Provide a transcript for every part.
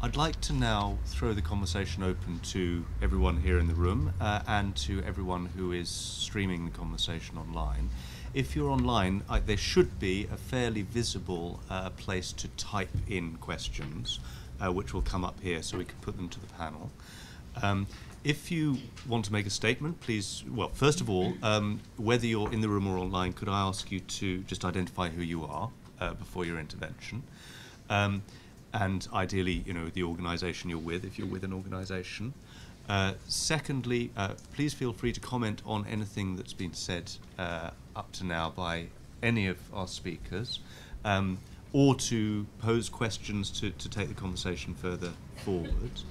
I'd like to now throw the conversation open to everyone here in the room and to everyone who is streaming the conversation online. If you're online, there should be a fairly visible place to type in questions, which will come up here so we can put them to the panel. If you want to make a statement, please, well, first of all, whether you're in the room or online, could I ask you to just identify who you are before your intervention? And ideally, the organisation you're with, if you're with an organisation. Secondly, please feel free to comment on anything that's been said up to now by any of our speakers, or to pose questions to take the conversation further forward.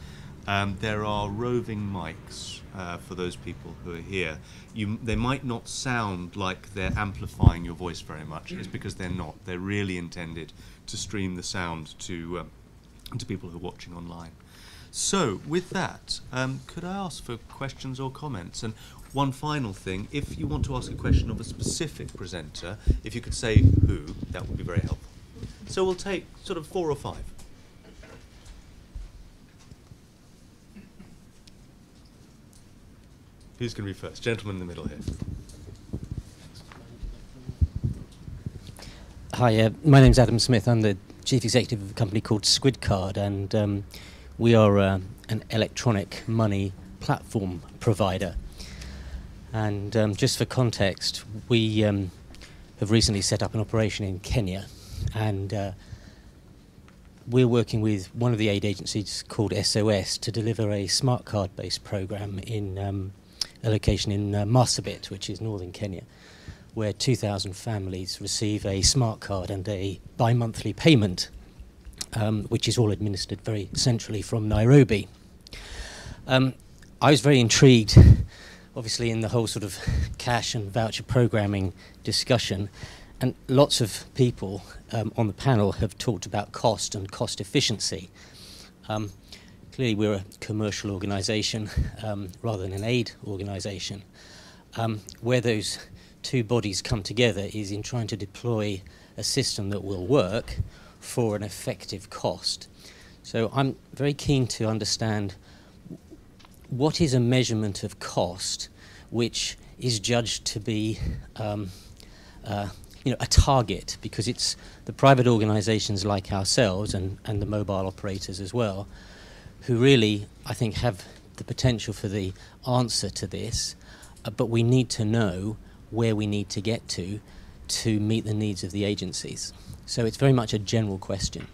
There are roving mics for those people who are here. They might not sound like they're amplifying your voice very much. It's because they're not. They're really intended to stream the sound to people who are watching online. So, with that, could I ask for questions or comments? And one final thing, if you want to ask a question of a specific presenter, if you could say who, that would be very helpful. So we'll take sort of 4 or 5. Who's going to be first? Gentleman in the middle here. Hi, my name's Adam Smith. I'm the Chief Executive of a company called Squidcard, and we are an electronic money platform provider. And just for context, we have recently set up an operation in Kenya, and we're working with one of the aid agencies called SOS to deliver a smart card-based program in a location in Marsabit, which is northern Kenya, where 2,000 families receive a smart card and a bi-monthly payment, which is all administered very centrally from Nairobi. I was very intrigued, obviously, in the whole sort of cash and voucher programming discussion, and lots of people on the panel have talked about cost and cost efficiency. Clearly, we're a commercial organisation rather than an aid organisation. Where those two bodies come together is in trying to deploy a system that will work for an effective cost. So I'm very keen to understand what is a measurement of cost which is judged to be a target, because it's the private organisations like ourselves and the mobile operators as well who really, I think, have the potential for the answer to this, but we need to know where we need to get to meet the needs of the agencies. So it's very much a general question.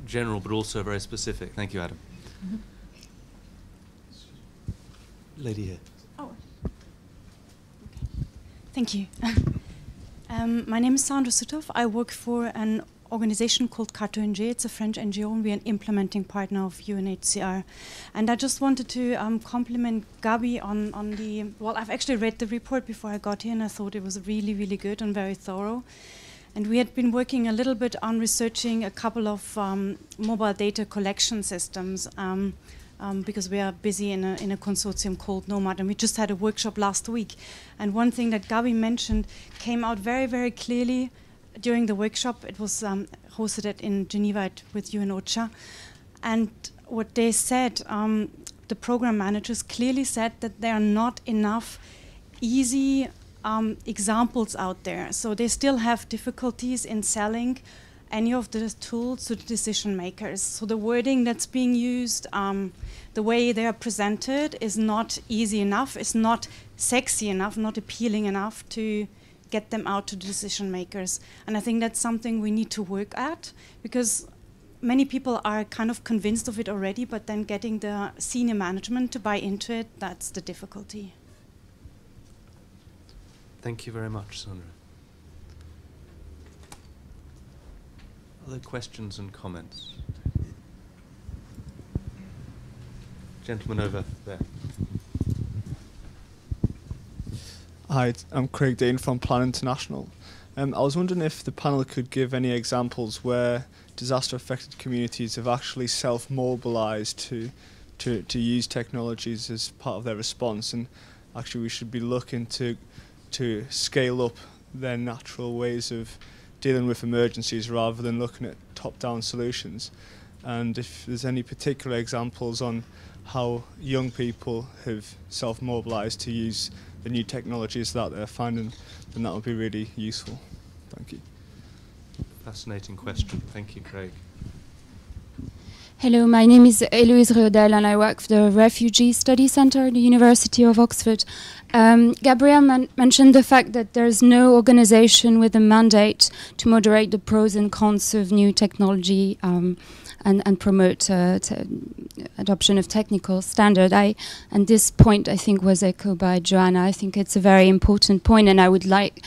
General, but also very specific. Thank you, Adam. Mm-hmm. Lady here. Oh. Okay. Thank you. My name is Sandra Sutov. I work for an organization called Carto NG. It's a French NGO, and we're an implementing partner of UNHCR. And I just wanted to compliment Gabi on the, well, I've actually read the report before I got here, and I thought it was really, really good and very thorough. And we had been working a little bit on researching a couple of mobile data collection systems because we are busy in a consortium called Nomad, and we just had a workshop last week. And one thing that Gabi mentioned came out very, very clearly during the workshop. It was hosted in Geneva with UNOCHA. And what they said, the program managers clearly said that there are not enough easy examples out there. So they still have difficulties in selling any of the tools to the decision makers. So the wording that's being used, the way they are presented is not easy enough, it's not sexy enough, not appealing enough to get them out to the decision makers. And I think that's something we need to work at, because many people are kind of convinced of it already, but then getting the senior management to buy into it, that's the difficulty. Thank you very much, Sandra. Other questions and comments? Gentleman over there. Hi, I'm Craig Dean from Plan International. I was wondering if the panel could give any examples where disaster-affected communities have actually self-mobilised to use technologies as part of their response, and actually we should be looking to scale up their natural ways of dealing with emergencies rather than looking at top-down solutions. and if there's any particular examples on how young people have self-mobilised to use the new technologies that they're finding, then that would be really useful. Thank you. Fascinating question. Thank you, Craig. Hello, my name is Eloise Riodel and I work for the Refugee Study Centre at the University of Oxford. Gabrielle mentioned the fact that there's no organisation with a mandate to moderate the pros and cons of new technology and promote adoption of technical standard. And this point, I think, was echoed by Joanna. I think it's a very important point, and I would like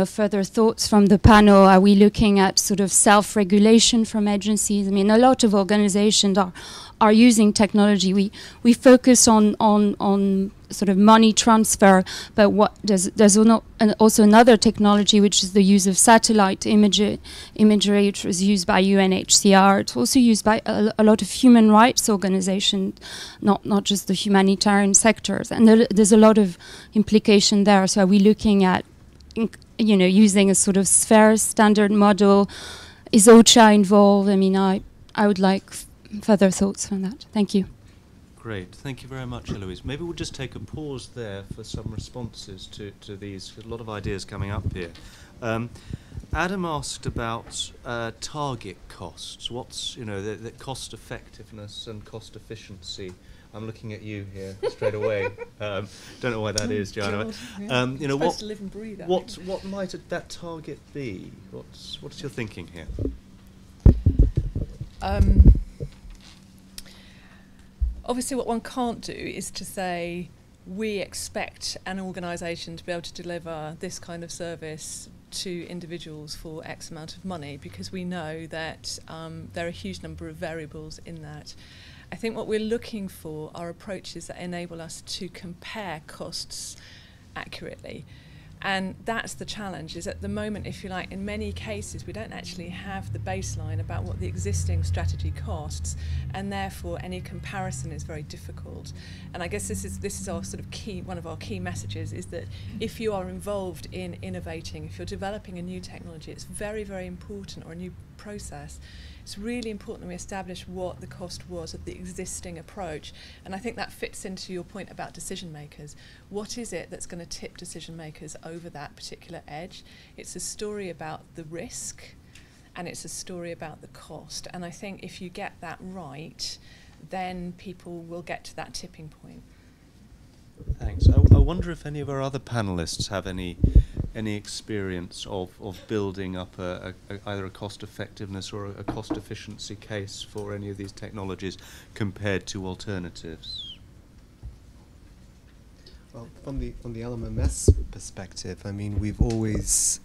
further thoughts from the panel. Are we looking at sort of self-regulation from agencies? I mean, a lot of organizations are using technology. We focus on sort of money transfer, but there's also another technology, which is the use of satellite imagery, which was used by UNHCR. It's also used by a lot of human rights organizations, not just the humanitarian sectors. And there's a lot of implication there. So are we looking at using a sort of sphere standard model? Is OCHA involved? I mean, I would like further thoughts on that. Thank you. Great. Thank you very much, Eloise. Maybe we'll just take a pause there for some responses to these. A lot of ideas coming up here. Adam asked about target costs. What's, the cost effectiveness and cost efficiency. I'm looking at you here straight away. Don't know why that is, Joanna. God, yeah. What to live and breathe, what might that target be? What's your thinking here? Obviously, what one can't do is to say we expect an organisation to be able to deliver this kind of service to individuals for X amount of money, because we know that there are a huge number of variables in that. I think what we're looking for are approaches that enable us to compare costs accurately. And that's the challenge, is at the moment, if you like, in many cases, we don't actually have the baseline about what the existing strategy costs, and therefore any comparison is very difficult. And I guess this is our sort of one of our key messages, is that if you are involved in innovating, if you're developing a new technology, it's very, very important, or a new process, it's really important that we establish what the cost was of the existing approach. And I think that fits into your point about decision makers. What is it that's going to tip decision makers over that particular edge? It's a story about the risk, and it's a story about the cost. And I think if you get that right, then people will get to that tipping point. Thanks. I wonder if any of our other panelists have any experience of building up either a cost effectiveness or a cost efficiency case for any of these technologies compared to alternatives. Well, from the LMMS perspective, I mean, we've always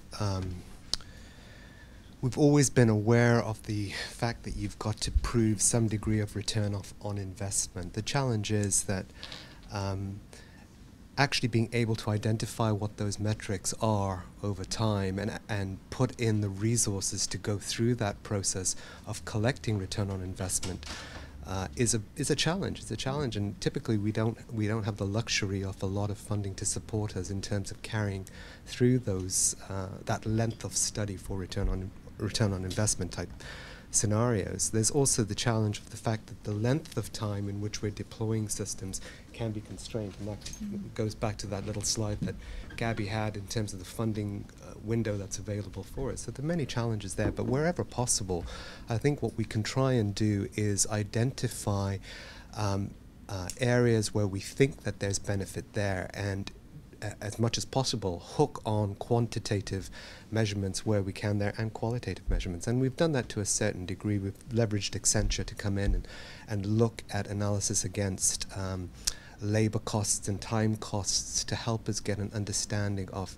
been aware of the fact that you've got to prove some degree of return on investment. The challenge is that actually being able to identify what those metrics are over time and put in the resources to go through that process of collecting return on investment is a challenge. It's a challenge, and typically we don't have the luxury of a lot of funding to support us in terms of carrying through those that length of study for return on investment type scenarios. There's also the challenge of the fact that the length of time in which we're deploying systems can be constrained, and that goes back to that little slide that Gabby had in terms of the funding window that's available for us. So there are many challenges there, but wherever possible, I think what we can try and do is identify areas where we think that there's benefit there, and as much as possible hook on quantitative measurements where we can there, and qualitative measurements. And we've done that to a certain degree. We've leveraged Accenture to come in and look at analysis against labor costs and time costs to help us get an understanding of,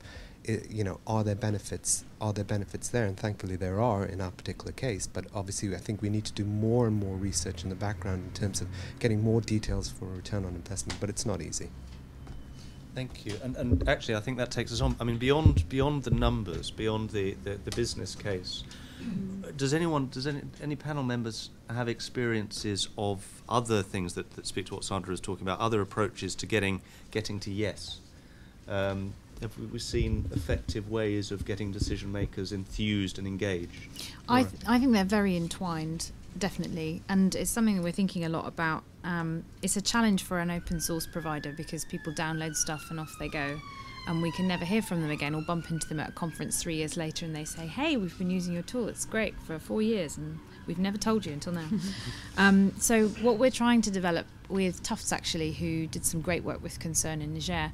are there benefits there? And thankfully there are in our particular case, but obviously I think we need to do more and more research in the background in terms of getting more details for return on investment, but it's not easy. Thank you. And actually, I think that takes us on. I mean, beyond the numbers, beyond the business case, does any panel members have experiences of other things that speak to what Sandra was talking about, other approaches to getting to yes? Have we seen effective ways of getting decision makers enthused and engaged? I think they're very entwined. definitely. And it's something that we're thinking a lot about. It's a challenge for an open source provider because people download stuff and off they go. And we can never hear from them again or bump into them at a conference 3 years later and they say, hey, we've been using your tool, it's great, for 4 years, and we've never told you until now. So what we're trying to develop with Tufts, actually, who did some great work with Concern in Niger,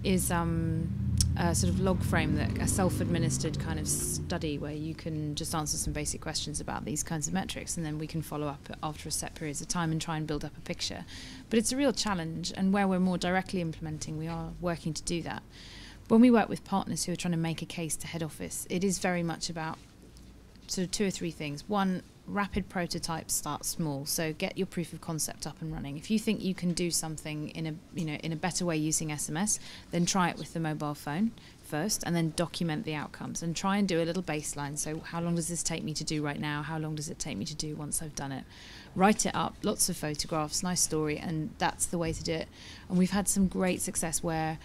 is a sort of log frame, that a self-administered kind of study where you can just answer some basic questions about these kinds of metrics, and then we can follow up after a set periods of time and try and build up a picture. But it's a real challenge, and where we're more directly implementing, we are working to do that. When we work with partners who are trying to make a case to head office, it is very much about sort of 2 or 3 things. One, rapid prototypes, start small. So get your proof of concept up and running. If you think you can do something in a better way using SMS, then try it with the mobile phone first, and then document the outcomes and try and do a little baseline. So how long does this take me to do right now? How long does it take me to do once I've done it? Write it up, lots of photographs, nice story, and that's the way to do it. And we've had some great success where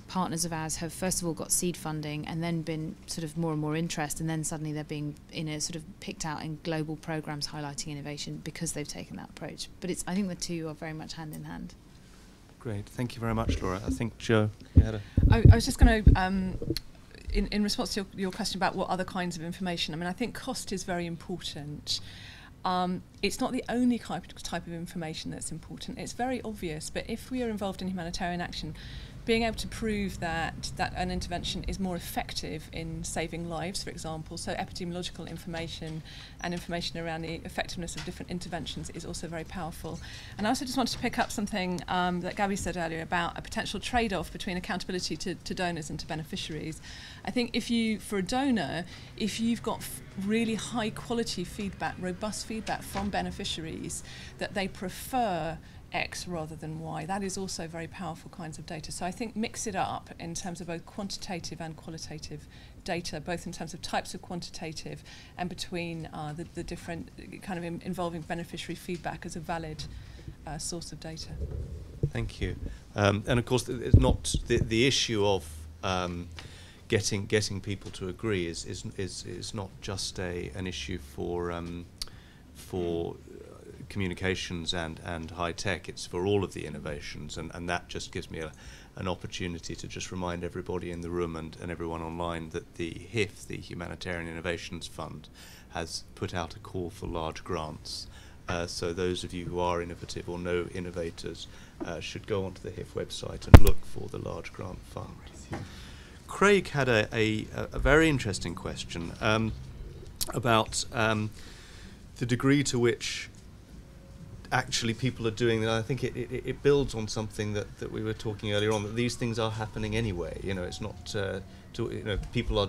partners of ours have first of all got seed funding and then been sort of more and more interest, and then suddenly they're being sort of picked out in global programs highlighting innovation because they've taken that approach. But I think the two are very much hand in hand. Great, thank you very much, Laura. I think Joe, you had a... I was just going to, in response to your question about what other kinds of information, I mean, I think cost is very important. It's not the only type of information that's important. It's very obvious, but if we are involved in humanitarian action, being able to prove that an intervention is more effective in saving lives, for example, so epidemiological information and information around the effectiveness of different interventions is also very powerful. And I also just wanted to pick up something that Gabby said earlier about a potential trade-off between accountability to donors and to beneficiaries. I think for a donor, if you've got really high quality feedback, robust feedback from beneficiaries that they prefer X rather than Y, that is also very powerful kinds of data. So I think mix it up in terms of both quantitative and qualitative data, both in terms of types of quantitative and between the different kind of involving beneficiary feedback as a valid source of data. Thank you. And of course, it's not the issue of getting people to agree is not just an issue for communications and high tech. It's for all of the innovations, and that just gives me an opportunity to just remind everybody in the room and everyone online that the HIF, the Humanitarian Innovations Fund, has put out a call for large grants. So those of you who are innovative or know innovators should go onto the HIF website and look for the large grant fund. Craig had a very interesting question about the degree to which actually people are doing that. I think it builds on something that we were talking earlier on, that these things are happening anyway. It's not people are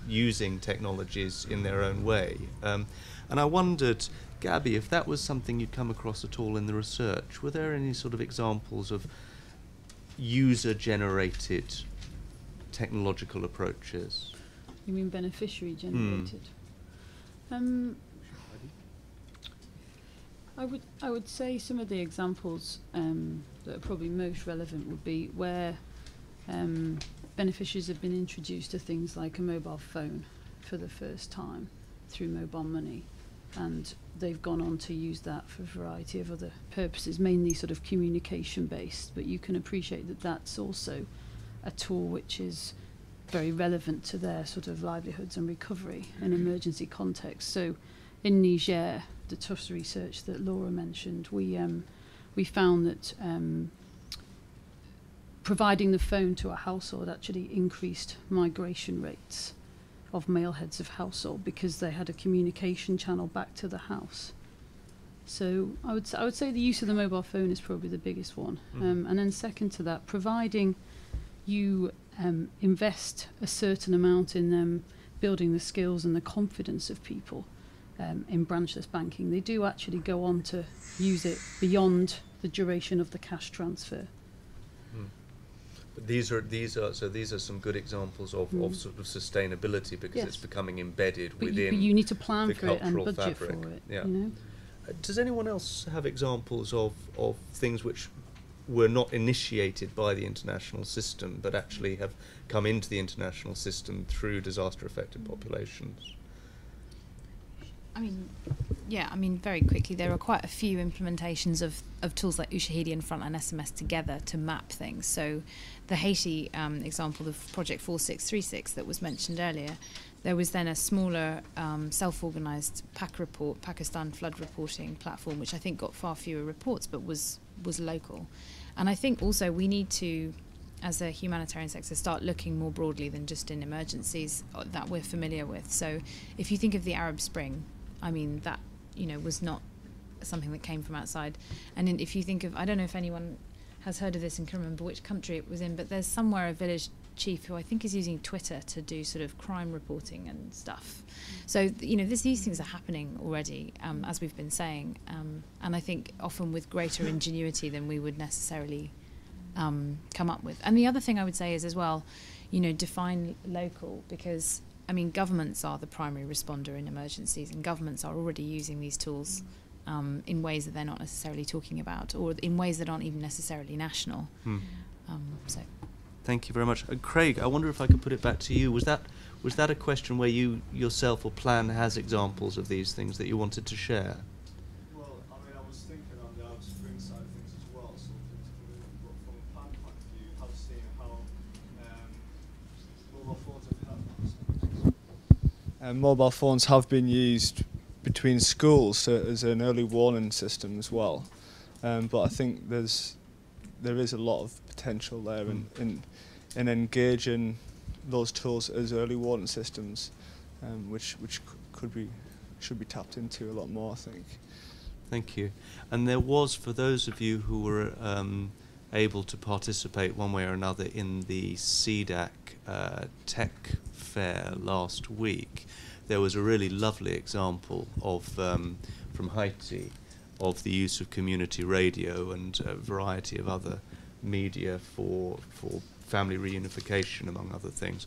using technologies in their own way. And I wondered, Gabby, if that was something you'd come across at all in the research. Were there any sort of examples of user-generated technological approaches? You mean beneficiary generated? I would say some of the examples that are probably most relevant would be where beneficiaries have been introduced to things like a mobile phone for the first time through mobile money, and they've gone on to use that for a variety of other purposes, mainly sort of communication based, but you can appreciate that that's also a tool which is very relevant to their sort of livelihoods and recovery in emergency context. So in Niger, the Tufts research that Laura mentioned, we found that providing the phone to a household actually increased migration rates of male heads of household because they had a communication channel back to the house. So I would say the use of the mobile phone is probably the biggest one. And then second to that, providing you invest a certain amount in building the skills and the confidence of people in branchless banking, they do actually go on to use it beyond the duration of the cash transfer. But these are some good examples of sort of sustainability, because Yes. it's becoming embedded But within you need to plan the for it and cultural budget fabric. for it. Yeah. You know? Does anyone else have examples of things which were not initiated by the international system but actually have come into the international system through disaster-affected populations? I mean, Yeah, I mean, very quickly, there are quite a few implementations of tools like Ushahidi and Frontline SMS together to map things. So the Haiti example of Project 4636 that was mentioned earlier, there was then a smaller self-organised Pakistan flood reporting platform, which I think got far fewer reports but was local. And I think also we need to, as a humanitarian sector, start looking more broadly than just in emergencies that we're familiar with. So if you think of the Arab Spring, I mean, that, you know, was not something that came from outside. And if you think of, I don't know if anyone has heard of this and can remember which country it was in, but there's somewhere a village chief who I think is using Twitter to do sort of crime reporting and stuff. So, you know, these things are happening already, as we've been saying, and I think often with greater ingenuity than we would necessarily come up with. And the other thing I would say is as well, you know, define local, because I mean, governments are the primary responder in emergencies, and governments are already using these tools in ways that they're not necessarily talking about, or in ways that aren't even necessarily national. So, thank you very much, Craig. I wonder if I could put it back to you. Was that a question where you yourself or Plan has examples of these things that you wanted to share? Well, I mean, I was thinking on the Arab Spring side of things as well. So, from a Plan point of view, I've seen how mobile phones have been used between schools as an early warning system as well. But I think there is a lot of potential there in engaging those tools as early warning systems, which should be tapped into a lot more, I think. Thank you. And there was, for those of you who were able to participate one way or another in the CDAC Tech Fair last week, there was a really lovely example of from Haiti of the use of community radio and a variety of other media for family reunification, among other things.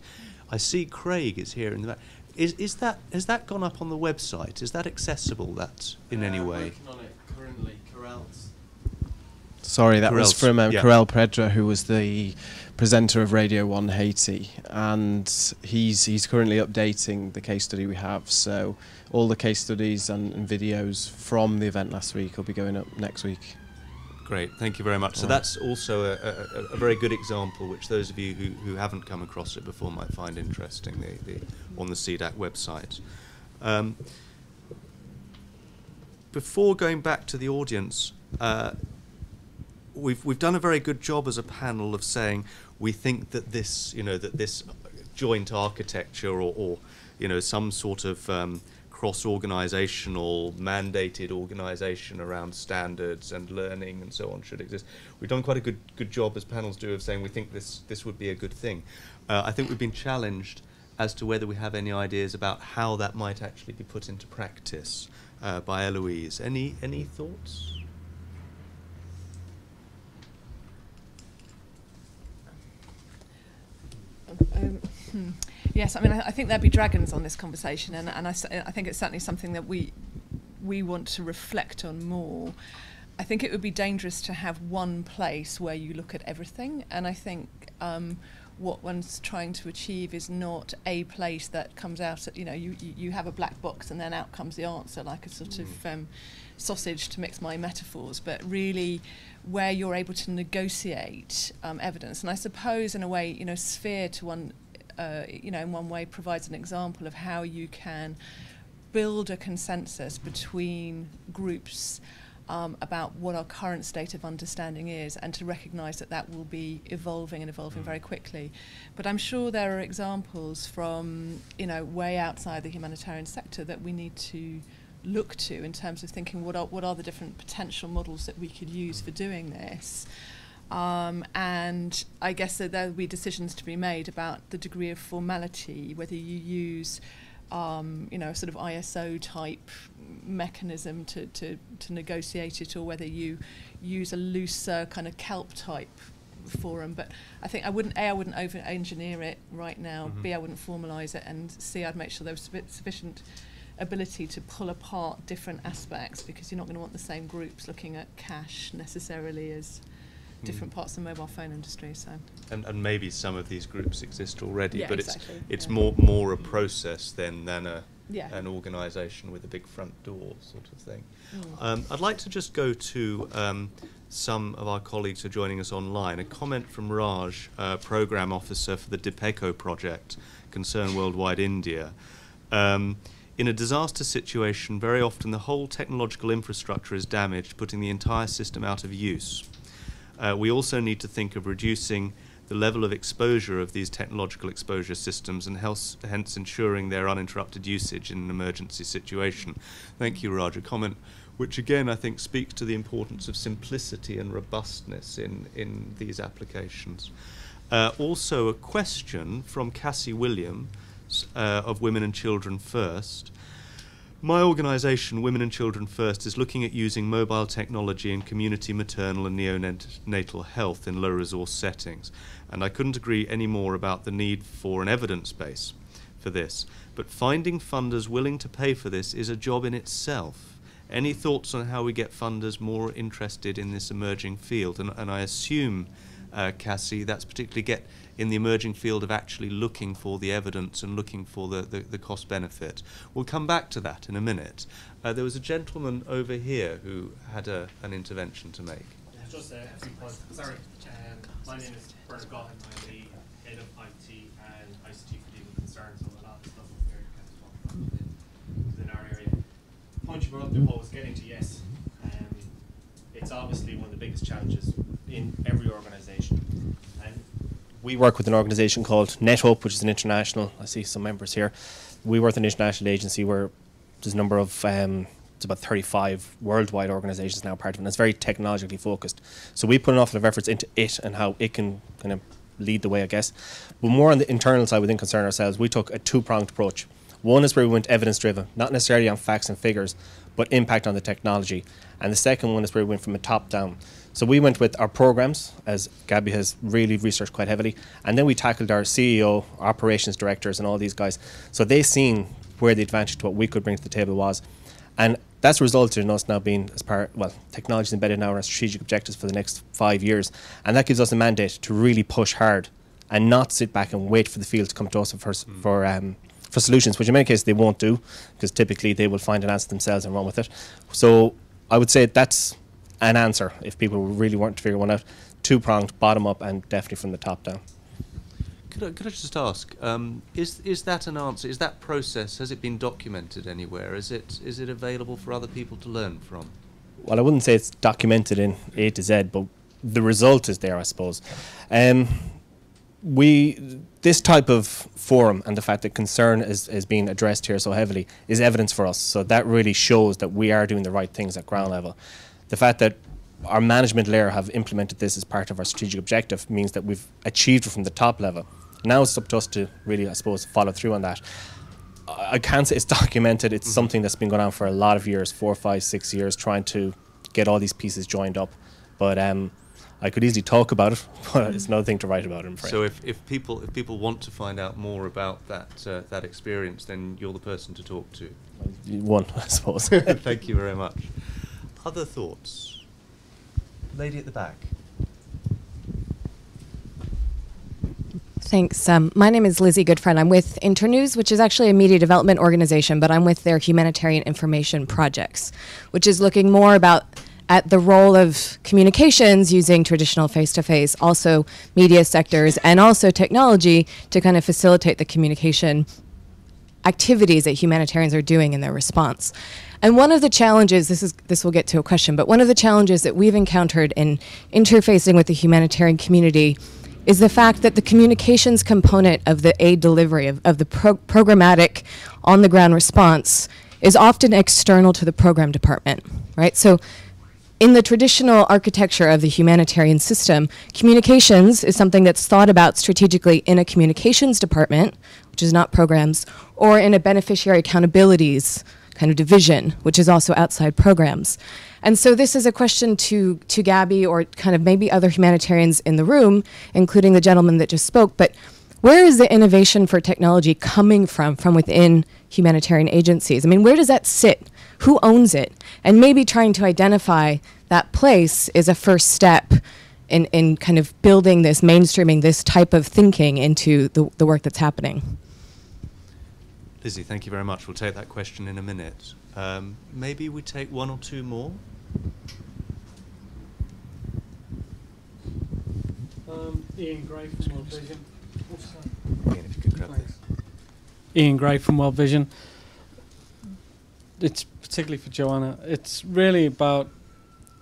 I see Craig is here in the back. Has that gone up on the website? Is that accessible? That in any way? Working on it currently. Sorry, that was from Karel Predra, who was the presenter of Radio 1 Haiti, and he's currently updating the case study we have. So all the case studies and videos from the event last week will be going up next week. Great, thank you very much. So that's also a very good example, which those of you who haven't come across it before might find interesting, on the CDAC website. Before going back to the audience, we've done a very good job as a panel of saying we think that this joint architecture or some sort of cross-organisational, mandated organisation around standards and learning and so on should exist. We've done quite a good job, as panels do, of saying we think this would be a good thing. I think we've been challenged as to whether we have any ideas about how that might actually be put into practice by Eloise. Any thoughts? Yes, I mean, I think there'd be dragons on this conversation, and I think it's certainly something that we want to reflect on more. I think it would be dangerous to have one place where you look at everything, and I think what one's trying to achieve is not a place that comes out at, you have a black box and then out comes the answer, like a sort of sausage, to mix my metaphors, but really where you're able to negotiate evidence. And I suppose in a way, Sphere to one, in one way provides an example of how you can build a consensus between groups about what our current state of understanding is, and to recognise that will be evolving very quickly. But I'm sure there are examples from way outside the humanitarian sector that we need to look to in terms of thinking what are the different potential models that we could use for doing this. And I guess that there will be decisions to be made about the degree of formality, whether you use a sort of ISO type mechanism to negotiate it, or whether you use a looser kind of kelp type forum. But I think I wouldn't over engineer it right now. B, I wouldn't formalise it, and C, I'd make sure there was sufficient ability to pull apart different aspects, because you're not going to want the same groups looking at cash necessarily as different parts of the mobile phone industry. So and maybe some of these groups exist already, yeah, but exactly. it's more a process than a Yeah. an organisation with a big front door sort of thing. I'd like to just go to some of our colleagues who are joining us online. A comment from Raj, Programme Officer for the DIPECO project, Concern Worldwide India. In a disaster situation, very often the whole technological infrastructure is damaged, putting the entire system out of use. We also need to think of reducing the level of exposure of these technological exposure systems and hence ensuring their uninterrupted usage in an emergency situation. Thank you, Raj. A comment which again I think speaks to the importance of simplicity and robustness in these applications. Also a question from Cassie Williams of Women and Children First. My organisation, Women and Children First, is looking at using mobile technology in community maternal and neonatal health in low-resource settings, and I couldn't agree any more about the need for an evidence base for this. But finding funders willing to pay for this is a job in itself. Any thoughts on how we get funders more interested in this emerging field? And I assume, Cassie, that's particularly get in the emerging field of actually looking for the evidence and looking for the cost benefit. We'll come back to that in a minute. There was a gentleman over here who had an intervention to make. Just a few points. Sorry, my name is Bernard Gaughan. I'm the head of IT and ICT for Legal Concerns, so a lot of the stuff up there kind of talk within our area. The point you brought up there, Paul, was getting to yes. It's obviously one of the biggest challenges in every organisation. And we work with an organisation called NetHope, which is an international, I see some members here. We work with an international agency where there's a number of it's about 35 worldwide organisations now part of it, and it's very technologically focused. So we put an awful lot of efforts into it and how it can kind of lead the way, I guess. But more on the internal side within Concern ourselves, we took a two-pronged approach. One is where we went evidence-driven, not necessarily on facts and figures, but impact on the technology. And the second one is where we went from a top down. So we went with our programs, as Gabby has really researched quite heavily, and then we tackled our CEO, operations directors, and all these guys. So they seen where the advantage to what we could bring to the table was. And that's resulted in us now being technology is embedded now in our strategic objectives for the next 5 years. And that gives us a mandate to really push hard and not sit back and wait for the field to come to us for solutions, which in many cases they won't do, because typically they will find an answer themselves and run with it. So I would say that's an answer if people really want to figure one out. Two-pronged, bottom up, and definitely from the top down. Could I just ask, is that an answer? Is that process, has it been documented anywhere? Is it available for other people to learn from? Well, I wouldn't say it's documented in A to Z, but the result is there, I suppose. This type of forum and the fact that concern is being addressed here so heavily is evidence for us. So that really shows that we are doing the right things at ground level. The fact that our management layer have implemented this as part of our strategic objective means that we've achieved it from the top level. Now it's up to us to really, I suppose, follow through on that. I can't say it's documented. It's something that's been going on for a lot of years, 4, 5, 6 years, trying to get all these pieces joined up. But I could easily talk about it, but it's another thing to write about, I'm afraid. So if people want to find out more about that experience, then you're the person to talk to. One, I suppose. Thank you very much. Other thoughts? Lady at the back. Thanks. My name is Lizzie Goodfriend. I'm with Internews, which is actually a media development organization, but I'm with their humanitarian information projects, which is looking more at the role of communications using traditional face-to-face, also media sectors, and also technology to kind of facilitate the communication activities that humanitarians are doing in their response. And one of the challenges, this will get to a question, but one of the challenges that we've encountered in interfacing with the humanitarian community is the fact that the communications component of the aid delivery, of the programmatic on-the-ground response, is often external to the program department, right? So in the traditional architecture of the humanitarian system, communications is something that's thought about strategically in a communications department, which is not programs, or in a beneficiary accountabilities kind of division, which is also outside programs. And so this is a question to Gabby or kind of maybe other humanitarians in the room, including the gentleman that just spoke, but where is the innovation for technology coming from within humanitarian agencies? I mean, where does that sit? Who owns it? And maybe trying to identify that place is a first step in kind of building this, mainstreaming this type of thinking into the work that's happening. Lizzie, thank you very much. We'll take that question in a minute. Maybe we take one or two more. Ian Gray from World Vision. Ian, if you could grab this. Ian Gray from World Vision. It's particularly for Joanna. It's really about,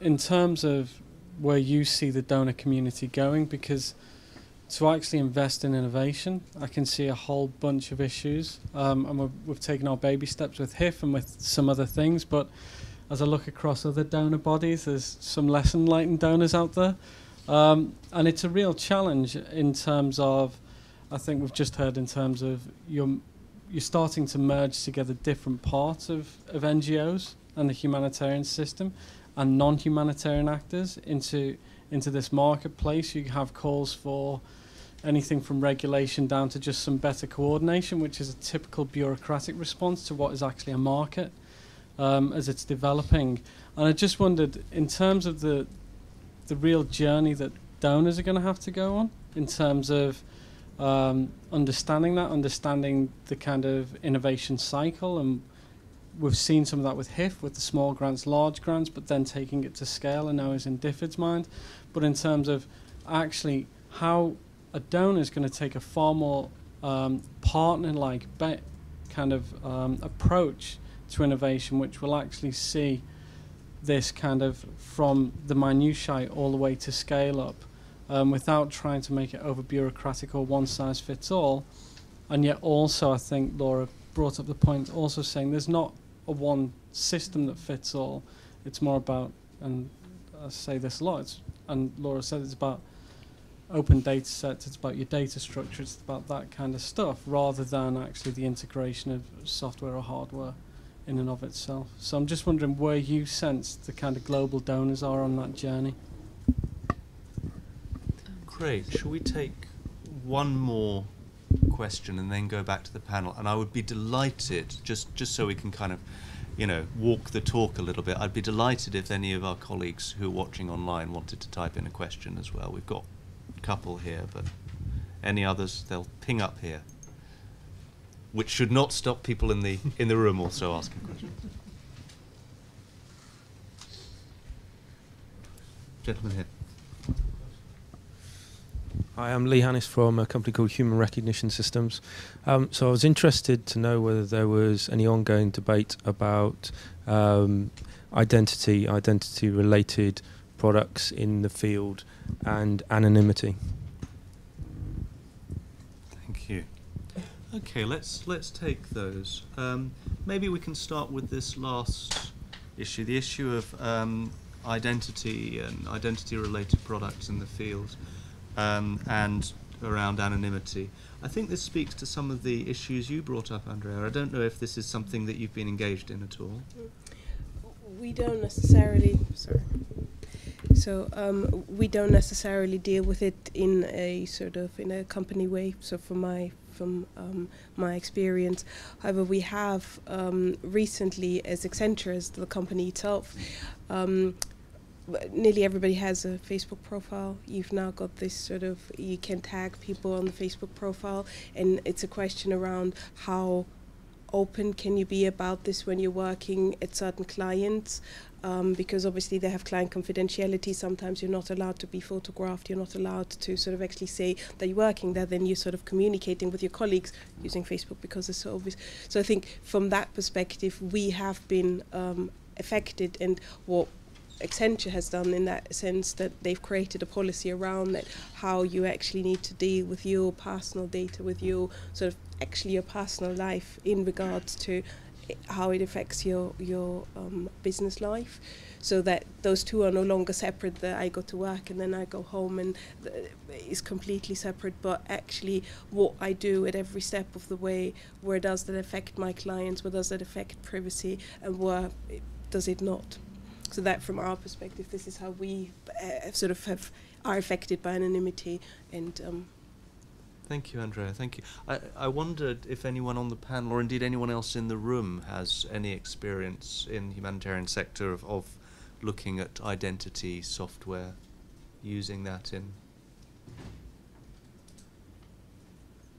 in terms of where you see the donor community going, because to actually invest in innovation, I can see a whole bunch of issues, and we've taken our baby steps with HIF and with some other things, but as I look across other donor bodies, there's some less enlightened donors out there, and it's a real challenge in terms of, I think we've just heard in terms of you're starting to merge together different parts of NGOs and the humanitarian system and non-humanitarian actors into this marketplace. You have calls for anything from regulation down to just some better coordination, which is a typical bureaucratic response to what is actually a market as it's developing. And I just wondered, in terms of the real journey that donors are going to have to go on, in terms of understanding the kind of innovation cycle, and we've seen some of that with HIF, with the small grants, large grants, but then taking it to scale, and now is in DFID's mind. But in terms of actually how a donor is going to take a far more partner-like kind of approach to innovation, which will actually see this kind of from the minutiae all the way to scale up, without trying to make it over bureaucratic or one size fits all. And yet also, I think Laura brought up the point, also saying there's not a one system that fits all. It's more about, and I say this a lot, and Laura said it's about open data sets, it's about your data structure, it's about that kind of stuff, rather than actually the integration of software or hardware in and of itself. So I'm just wondering where you sense the kind of global donors are on that journey. Great. Shall we take one more question and then go back to the panel? And I would be delighted, just so we can kind of, walk the talk a little bit, I'd be delighted if any of our colleagues who are watching online wanted to type in a question as well. We've got a couple here, but any others, they'll ping up here, which should not stop people in the room also asking questions. Gentleman here. Hi, I'm Lee Hannis from a company called Human Recognition Systems. So I was interested to know whether there was any ongoing debate about identity-related products in the field and anonymity. Thank you. Okay, let's take those. Maybe we can start with this last issue, the issue of identity and identity-related products in the field. And around anonymity. I think this speaks to some of the issues you brought up, Andrea. I don't know if this is something that you've been engaged in at all. We don't necessarily, we don't necessarily deal with it in a company way. So from my experience, however, we have recently, as Accenture, as the company itself, nearly everybody has a Facebook profile. You've now got this you can tag people on the Facebook profile, and it's a question around how open can you be about this when you're working at certain clients, because obviously they have client confidentiality. Sometimes you're not allowed to be photographed, you're not allowed to actually say that you're working there, then you're communicating with your colleagues using Facebook because it's so obvious. So I think from that perspective, we have been affected, and what Accenture has done in that sense, that they've created a policy around that, how you actually need to deal with your personal data, with your your personal life in regards to how it affects your business life, so that those two are no longer separate, that I go to work and then I go home and is completely separate, but actually what I do at every step of the way, where does that affect my clients, where does that affect privacy, and where does it not? So that, from our perspective, this is how we are affected by anonymity. And thank you, Andrea. Thank you. I wondered if anyone on the panel, or indeed anyone else in the room, has any experience in the humanitarian sector of looking at identity software, using that in.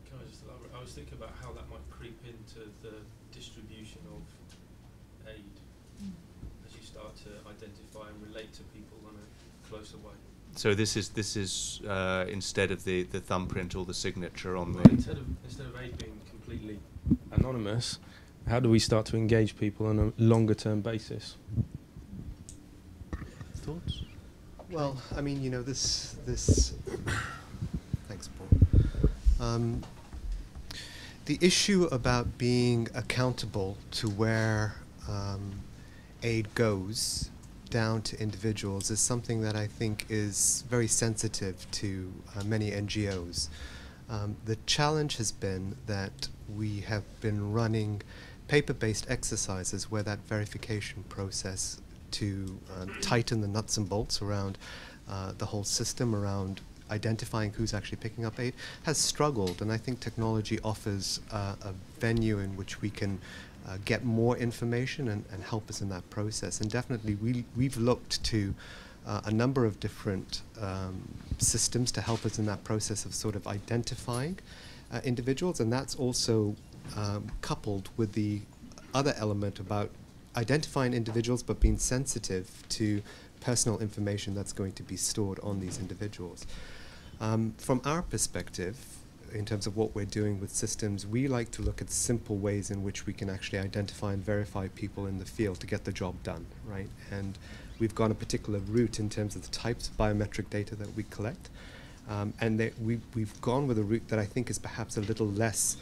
Can I just elaborate? I was thinking about how that might creep into the distribution of aid as you start to identify and relate to people in a closer way. So this is instead of the thumbprint or the signature on Well, the... instead of aid being completely anonymous, how do we start to engage people on a longer term basis? Thoughts? Well, I mean, you know, this thanks, Paul. The issue about being accountable to where aid goes down to individuals is something that I think is very sensitive to many NGOs. The challenge has been that we have been running paper-based exercises where that verification process to tighten the nuts and bolts around the whole system, around identifying who's actually picking up aid, has struggled. And I think technology offers a venue in which we can get more information and help us in that process. And definitely we've looked to a number of different systems to help us in that process of sort of identifying individuals, and that's also coupled with the other element about identifying individuals but being sensitive to personal information that's going to be stored on these individuals. From our perspective, in terms of what we're doing with systems, we like to look at simple ways in which we can actually identify and verify people in the field to get the job done, right? And we've gone a particular route in terms of the types of biometric data that we collect. And we've gone with a route that I think is perhaps a little less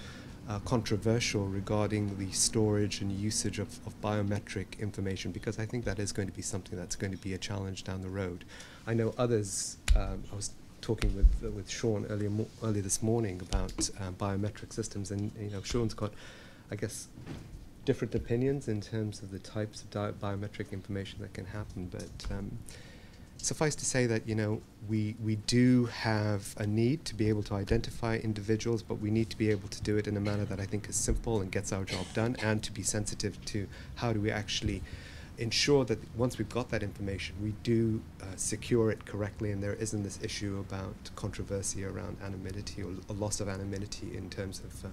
controversial regarding the storage and usage of biometric information, because I think that is going to be something that's going to be a challenge down the road. I know others, I was talking with Sean earlier this morning about biometric systems, and you know, Sean's got, I guess, different opinions in terms of the types of biometric information that can happen, but suffice to say that, you know, we do have a need to be able to identify individuals, but we need to be able to do it in a manner that I think is simple and gets our job done, and to be sensitive to how do we actually ensure that once we've got that information, we do secure it correctly, and there isn't this issue about controversy around anonymity or a loss of anonymity in terms of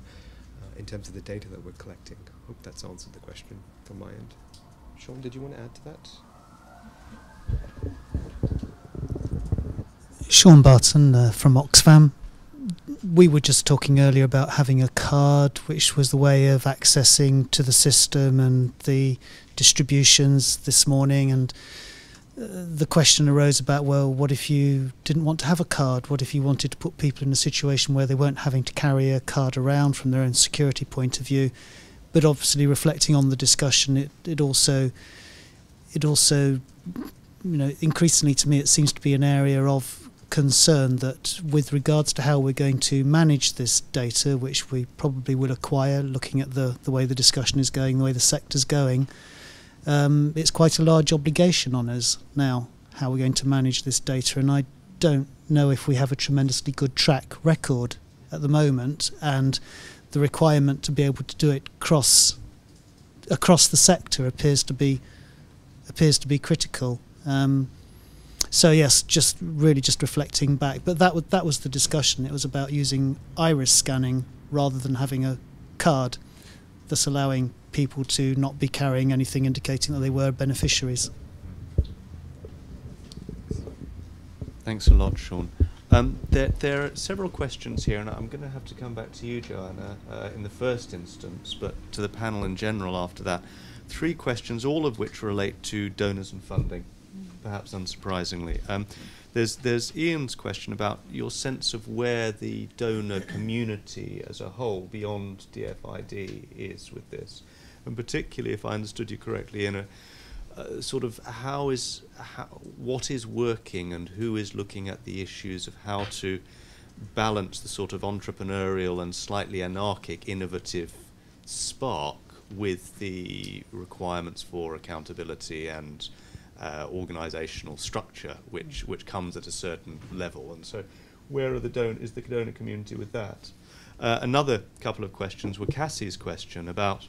the data that we're collecting. I hope that's answered the question from my end. Sean, did you want to add to that? Sean Barton from Oxfam. We were just talking earlier about having a card, which was the way of accessing to the system and the distributions this morning, and the question arose about, well, what if you didn't want to have a card? What if you wanted to put people in a situation where they weren't having to carry a card around from their own security point of view? But obviously, reflecting on the discussion, it also, you know, increasingly to me, it seems to be an area of concern that with regards to how we're going to manage this data, which we probably will acquire, looking at the way the discussion is going, the way the sector's going, it's quite a large obligation on us now, how we're going to manage this data. And I don't know if we have a tremendously good track record at the moment, and the requirement to be able to do it across the sector appears to be critical. So yes, just reflecting back, but that was the discussion. It was about using iris scanning rather than having a card, thus allowing people to not be carrying anything indicating that they were beneficiaries. Thanks a lot, Sean. There are several questions here, and I'm going to have to come back to you, Joanna, in the first instance, but to the panel in general after that. 3 questions, all of which relate to donors and funding, perhaps unsurprisingly. There's Ian's question about your sense of where the donor community as a whole, beyond DFID, is with this, and particularly, if I understood you correctly, in a sort of what is working and who is looking at the issues of how to balance the sort of entrepreneurial and slightly anarchic, innovative spark with the requirements for accountability and organisational structure, which comes at a certain level. And so, where is the donor community with that? Another couple of questions were Cassie's question about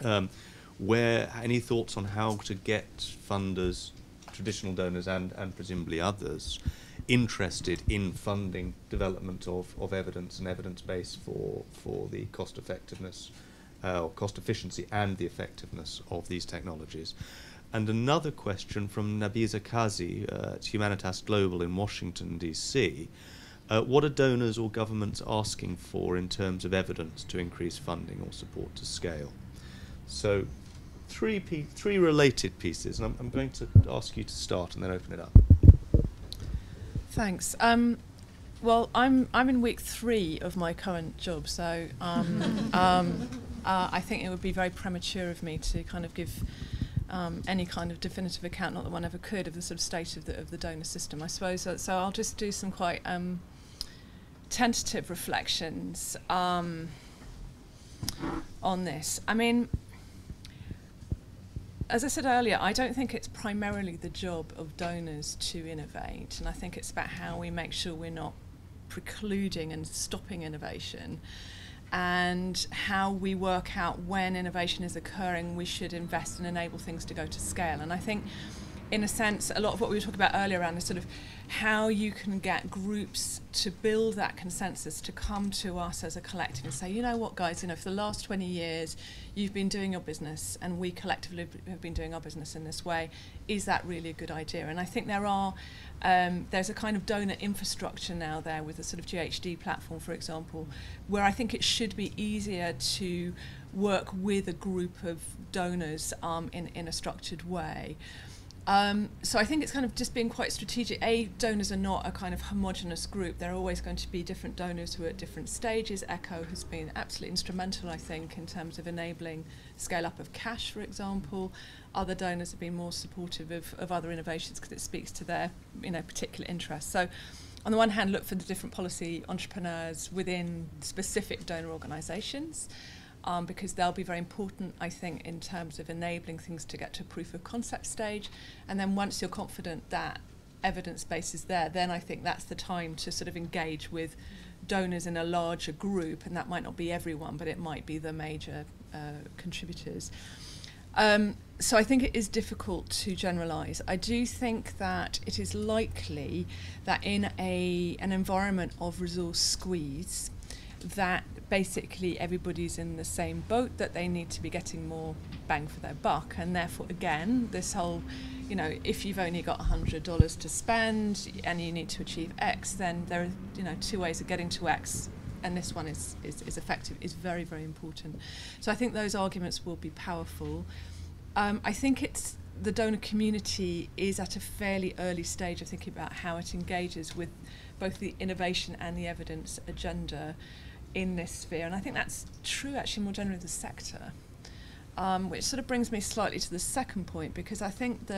any thoughts on how to get funders, traditional donors and presumably others, interested in funding development of evidence and evidence base for the cost effectiveness or cost efficiency and the effectiveness of these technologies. And another question from Nabisa Kazi at Humanitas Global in Washington, D.C. What are donors or governments asking for in terms of evidence to increase funding or support to scale? So three related pieces, and I'm going to ask you to start and then open it up. Thanks. Well, I'm in week 3 of my current job, so I think it would be very premature of me to kind of give any kind of definitive account, not that one ever could, of the sort of state of the donor system, I suppose. So I'll just do some quite tentative reflections on this. I mean, as I said earlier, I don't think it's primarily the job of donors to innovate, and I think it's about how we make sure we're not precluding and stopping innovation, and how we work out when innovation is occurring, we should invest and enable things to go to scale. And I think, in a sense, a lot of what we were talking about earlier around is sort of how you can get groups to build that consensus, to come to us as a collective and say, you know what, guys, you know, for the last 20 years, you've been doing your business and we collectively have been doing our business in this way. Is that really a good idea? And I think there are, there's a kind of donor infrastructure now there with the sort of GHD platform, for example, where I think it should be easier to work with a group of donors in a structured way. So I think it's kind of just being quite strategic. Donors are not a kind of homogenous group. There are always going to be different donors who are at different stages. ECHO has been absolutely instrumental, I think, in terms of enabling scale up of cash, for example. Other donors have been more supportive of other innovations because it speaks to their, you know, particular interests. So on the one hand, look for the different policy entrepreneurs within specific donor organisations. Because they'll be very important, I think, in terms of enabling things to get to a proof of concept stage. And then once you're confident that evidence base is there, then I think that's the time to sort of engage with donors in a larger group. And that might not be everyone, but it might be the major contributors. So I think it is difficult to generalise. I do think that it is likely that in an environment of resource squeeze, that basically everybody's in the same boat, that they need to be getting more bang for their buck, and therefore again this whole, you know, if you've only got $100 to spend and you need to achieve X, then there are, you know, 2 ways of getting to X, and this one is effective, is very, very important. So I think those arguments will be powerful. I think it's the donor community is at a fairly early stage of thinking about how it engages with both the innovation and the evidence agenda in this sphere, and I think that's true actually more generally of the sector, which sort of brings me slightly to the second point, because I think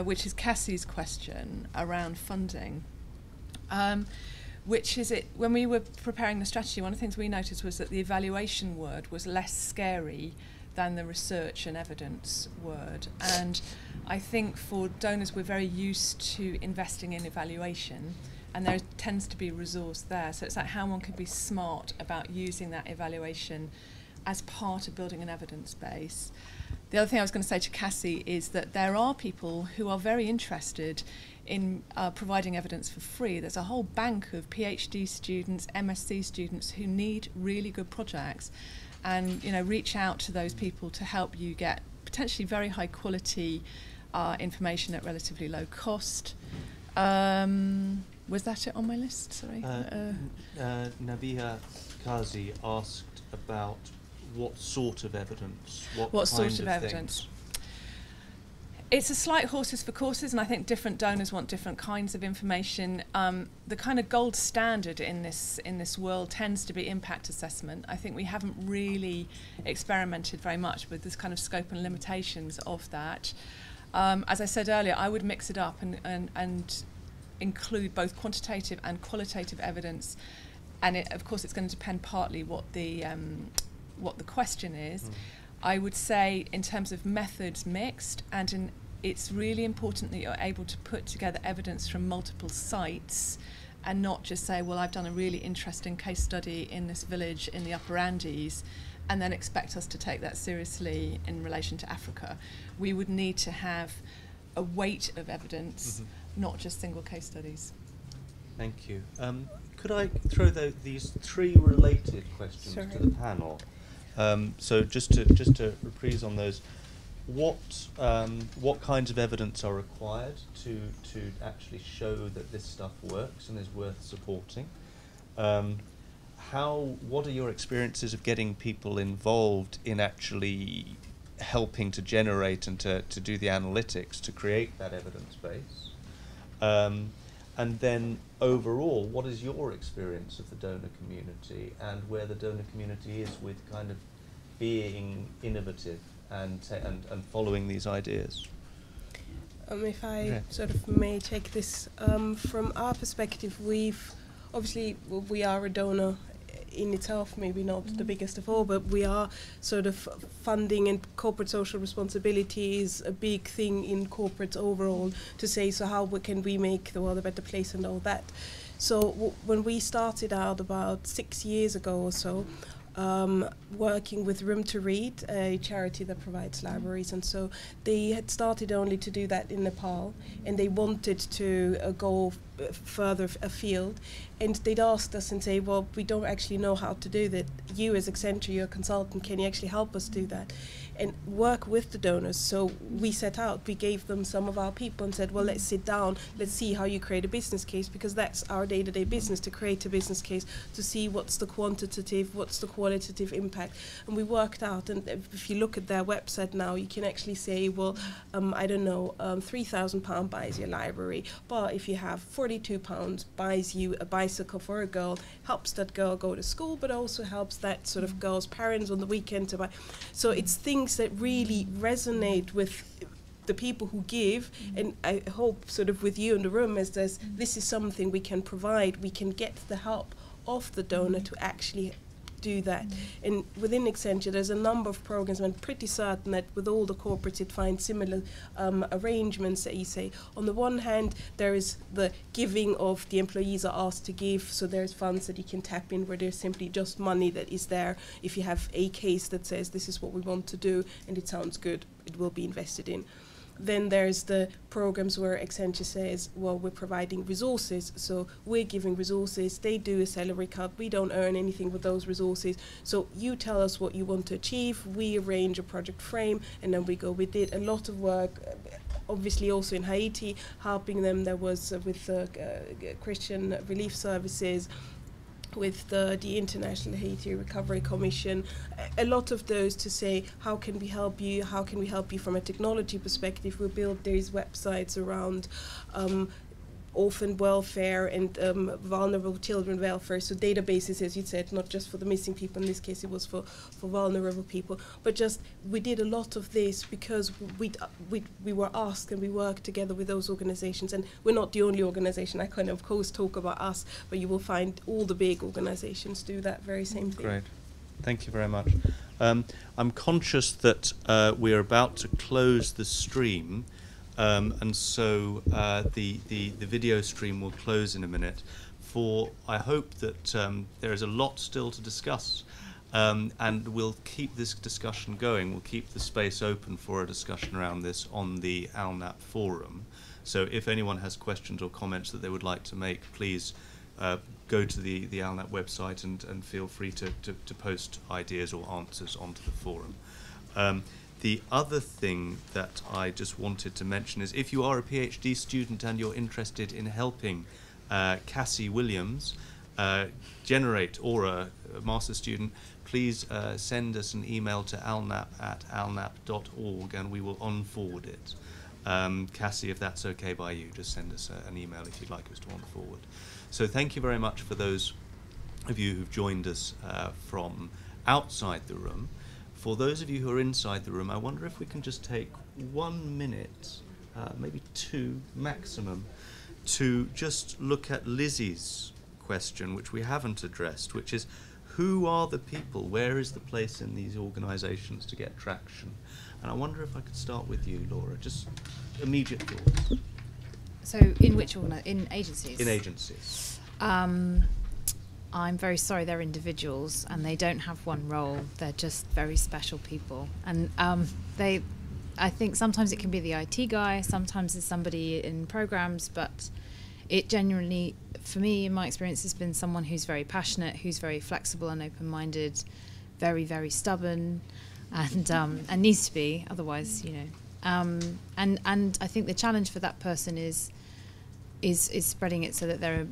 which is Cassie's question around funding, which is when we were preparing the strategy, one of the things we noticed was that the evaluation word was less scary than the research and evidence word, and I think for donors we're very used to investing in evaluation, and there tends to be resource there. So it's like how one can be smart about using that evaluation as part of building an evidence base. The other thing I was going to say to Cassie is that there are people who are very interested in providing evidence for free. There's a whole bank of PhD students, MSc students who need really good projects, and, you know, reach out to those people to help you get potentially very high quality information at relatively low cost. Was that it on my list? Sorry. Nabiha Kazi asked about what sort of evidence, what sort of evidence. It's a slight horses for courses, and I think different donors want different kinds of information. The kind of gold standard in this world tends to be impact assessment. I think we haven't really experimented very much with this kind of scope and limitations of that. As I said earlier, I would mix it up and include both quantitative and qualitative evidence, and of course it's going to depend partly what the question is. I would say in terms of methods, mixed, and it's really important that you're able to put together evidence from multiple sites and not just say, well, I've done a really interesting case study in this village in the Upper Andes, and then expect us to take that seriously in relation to Africa. We would need to have a weight of evidence, not just single case studies. Thank you. Could I throw these three related questions to the panel? So just to reprise on those, what kinds of evidence are required to actually show that this stuff works and is worth supporting? What are your experiences of getting people involved in actually helping to generate and to do the analytics to create that evidence base? And then overall, what is your experience of the donor community and where the donor community is with kind of being innovative and following these ideas? If I sort of may take this, from our perspective, we are a donor in itself, maybe not the biggest of all, but we are sort of funding, and corporate social responsibility is a big thing in corporates overall, to say, so how can we make the world a better place and all that. So when we started out about 6 years ago or so, working with Room to Read, a charity that provides libraries, and so they had started only to do that in Nepal, and they wanted to go further afield, and they'd asked us and say, well, we don't actually know how to do that. You as Accenture, you're a consultant, can you actually help us do that? And work with the donors. So we set out, we gave them some of our people and said, well, let's sit down, let's see how you create a business case, because that's our day-to-day business, to create a business case, to see what's the quantitative, what's the qualitative impact. And we worked out, and if you look at their website now, you can actually say, well, I don't know, £3,000 buys your library, but if you have £42 buys you a bicycle for a girl, helps that girl go to school, but also helps that sort of girl's parents on the weekend to buy. So it's things that really resonate with the people who give, and I hope sort of with you in the room, as this is something we can provide, we can get the help of the donor to actually do that. And within Accenture there's a number of programs, and I'm pretty certain that with all the corporates you'd find similar arrangements that you say. On the one hand, there is the giving of, the employees are asked to give, so there's funds that you can tap in where there's simply just money that is there. If you have a case that says this is what we want to do and it sounds good, it will be invested in. Then there's the programs where Accenture says, well, we're providing resources, so we're giving resources, they do a salary cut, we don't earn anything with those resources, so you tell us what you want to achieve, we arrange a project frame, and then we go. We did a lot of work, obviously also in Haiti, helping them. There was with Christian Relief Services, with the International Haiti Recovery Commission, a lot of those to say, how can we help you, how can we help you from a technology perspective. We built these websites around orphan welfare and vulnerable children welfare, so databases, as you said, not just for the missing people, in this case it was for vulnerable people, but just we did a lot of this because we were asked, and we worked together with those organizations. And we're not the only organization. I can of course talk about us, but you will find all the big organizations do that very same thing. Great, thank you very much. I'm conscious that we're about to close the stream, and so the video stream will close in a minute. I hope that there is a lot still to discuss, and we'll keep this discussion going. We'll keep the space open for a discussion around this on the ALNAP forum. So if anyone has questions or comments that they would like to make, please go to the ALNAP website and feel free to post ideas or answers onto the forum. The other thing that I just wanted to mention is, if you are a PhD student and you're interested in helping Cassie Williams generate, or a master's student, please send us an email to alnap@alnap.org and we will on-forward it. Cassie, if that's okay by you, just send us an email if you'd like us to on-forward. So thank you very much for those of you who've joined us from outside the room. For those of you who are inside the room, I wonder if we can just take 1 minute, maybe 2 maximum, to just look at Lizzie's question, which we haven't addressed, which is, who are the people? Where is the place in these organisations to get traction? And I wonder if I could start with you, Laura, just immediate thoughts. So in which in agencies? In agencies. I'm very sorry, they're individuals and they don't have one role. They're just very special people, and I think sometimes it can be the IT guy, sometimes it's somebody in programs, but it genuinely, for me, in my experience, has been someone who's very passionate, who's very flexible and open-minded, very, very stubborn, and needs to be, otherwise, you know. And I think the challenge for that person is spreading it so that there are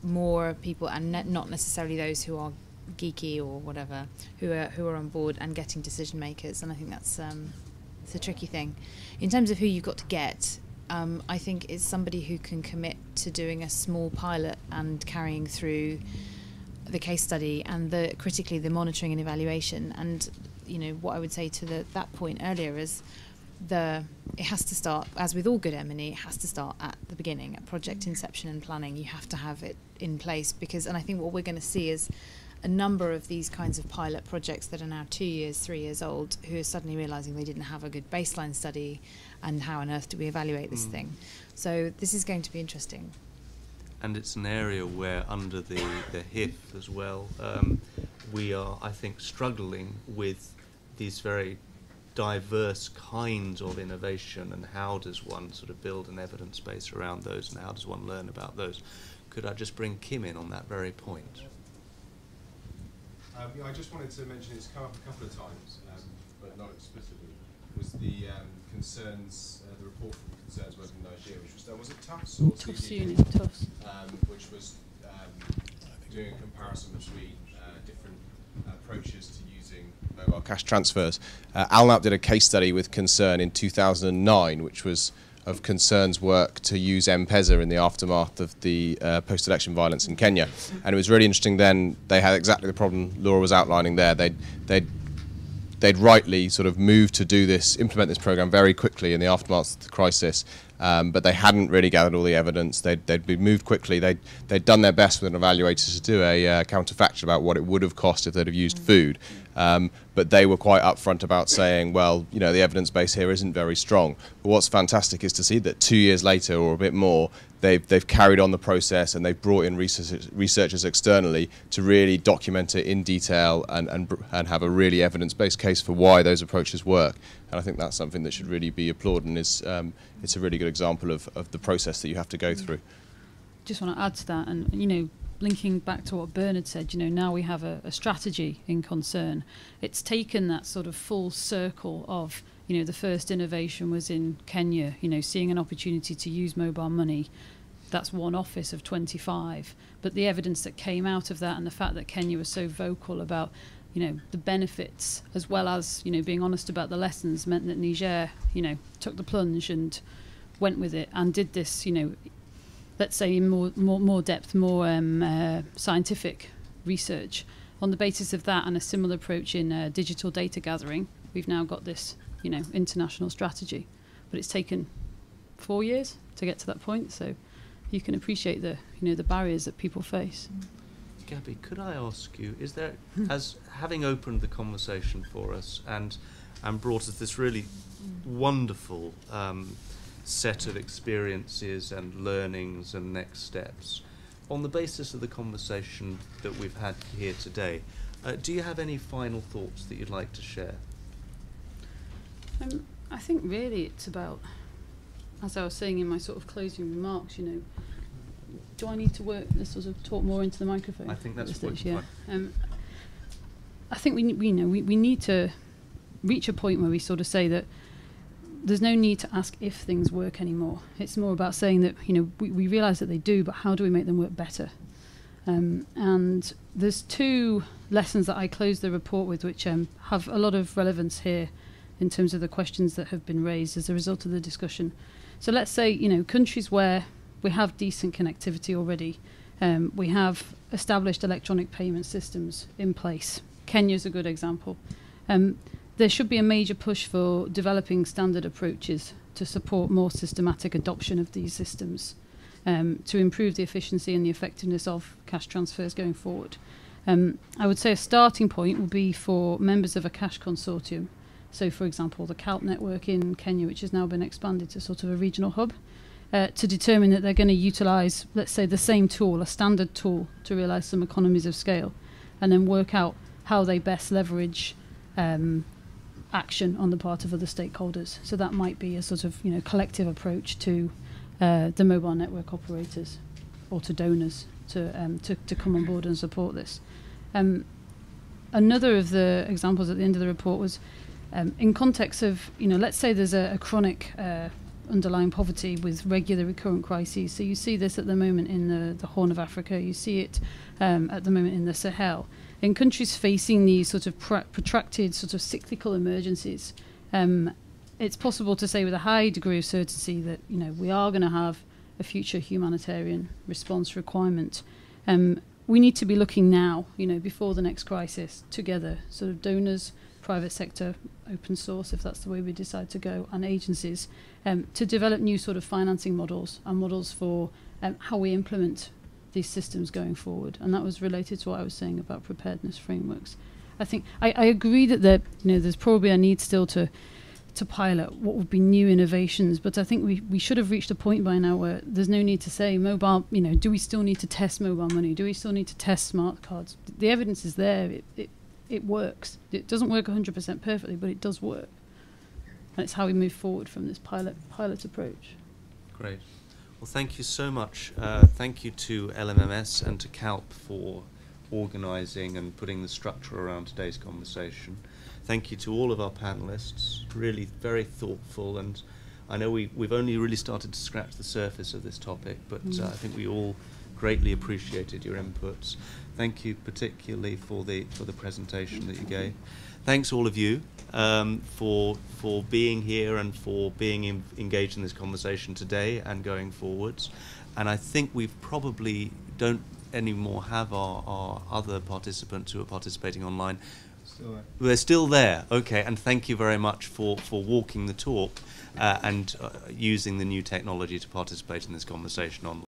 more people, and not necessarily those who are geeky or whatever, who are on board and getting decision makers. And I think that's it's a tricky thing. In terms of who you've got to get, I think it's somebody who can commit to doing a small pilot and carrying through the case study and critically the monitoring and evaluation. And you know what I would say to that point earlier is it has to start, as with all good M&E, it has to start at the beginning, at project inception and planning. You have to have it in place and I think what we're going to see is a number of these kinds of pilot projects that are now 2 years, 3 years old, who are suddenly realising they didn't have a good baseline study, and how on earth do we evaluate this thing? So this is going to be interesting. And it's an area where under the HIF as well, we are, I think, struggling with these very diverse kinds of innovation, and how does one sort of build an evidence base around those, and how does one learn about those? Could I just bring Kim in on that very point? I just wanted to mention, it's come up a couple of times, but not explicitly, was the concerns, the report from Concerns Work in Nigeria, which was done, was it Tufts or Tufts CDD? Uni, Tufts. Which was doing a comparison between different approaches to using mobile cash transfers. Alnap did a case study with Concern in 2009, which was of Concern's work to use M-Pesa in the aftermath of the post-election violence in Kenya. And it was really interesting then. They had exactly the problem Laura was outlining there. They'd rightly sort of moved to do this, implement this program very quickly in the aftermath of the crisis, but they hadn't really gathered all the evidence. They'd been moved quickly. They'd done their best with an evaluator to do a counterfactual about what it would have cost if they'd have used food. But they were quite upfront about saying, well, you know, the evidence base here isn't very strong. But what's fantastic is to see that 2 years later, or a bit more, they've carried on the process, and they've brought in researchers externally to really document it in detail and have a really evidence-based case for why those approaches work. And I think that's something that should really be applauded, and it's a really good example of the process that you have to go through. Just want to add to that, and you know, linking back to what Bernard said, you know, now we have a strategy in Concern. It's taken that sort of full circle of, you know, the first innovation was in Kenya, you know, seeing an opportunity to use mobile money. That's one office of 25. But the evidence that came out of that, and the fact that Kenya was so vocal about, you know, the benefits, as well as, you know, being honest about the lessons, meant that Niger, you know, took the plunge and went with it and did this, you know, let's say in more depth, more scientific research. On the basis of that and a similar approach in digital data gathering, we've now got this, you know, international strategy. But it's taken 4 years to get to that point, so you can appreciate the, you know, the barriers that people face. Gabby, could I ask you, is there, as having opened the conversation for us and brought us this really wonderful set of experiences and learnings and next steps, on the basis of the conversation that we've had here today, do you have any final thoughts that you'd like to share? I think really it's about, as I was saying in my sort of closing remarks, you know, do I need to sort of talk more into the microphone? I think that's what. Yeah. I think we need to reach a point where we sort of say that there's no need to ask if things work anymore. It's more about saying that, you know, we realise that they do, but how do we make them work better? And there's two lessons that I close the report with, which have a lot of relevance here in terms of the questions that have been raised as a result of the discussion. So let's say, you know, countries where we have decent connectivity already, we have established electronic payment systems in place. Kenya's a good example. There should be a major push for developing standard approaches to support more systematic adoption of these systems, to improve the efficiency and the effectiveness of cash transfers going forward. I would say a starting point would be for members of a cash consortium. So, for example, the CALP network in Kenya, which has now been expanded to sort of a regional hub, to determine that they're going to utilise, let's say, the same tool, a standard tool, to realise some economies of scale, and then work out how they best leverage action on the part of other stakeholders. So that might be a sort of collective approach to the mobile network operators or to donors to come on board and support this. Another of the examples at the end of the report was in context of, let's say there's a chronic underlying poverty with regular recurrent crises. So you see this at the moment in the Horn of Africa, you see it at the moment in the Sahel. In countries facing these sort of protracted sort of cyclical emergencies, it's possible to say with a high degree of certainty that we are going to have a future humanitarian response requirement. We need to be looking now, before the next crisis, together, sort of donors, private sector, open source, if that's the way we decide to go, and agencies, to develop new sort of financing models and models for how we implement these systems going forward. And that was related to what I was saying about preparedness frameworks. I think I agree that there's probably a need still to pilot what would be new innovations, but I think we should have reached a point by now where there's no need to say mobile, do we still need to test mobile money? Do we still need to test smart cards? The evidence is there. It works. It doesn't work 100% perfectly, but it does work. And it's how we move forward from this pilot approach. Great. Well, thank you so much. Thank you to LMMS and to CALP for organising and putting the structure around today's conversation. Thank you to all of our panellists, really very thoughtful, and I know we've only really started to scratch the surface of this topic, but I think we all greatly appreciated your inputs. Thank you particularly for the presentation that you gave. Thanks all of you for being here and for being engaged in this conversation today and going forwards. And I think we've probably don't anymore have our other participants who are participating online. We're still there, okay, and thank you very much for walking the talk and using the new technology to participate in this conversation online.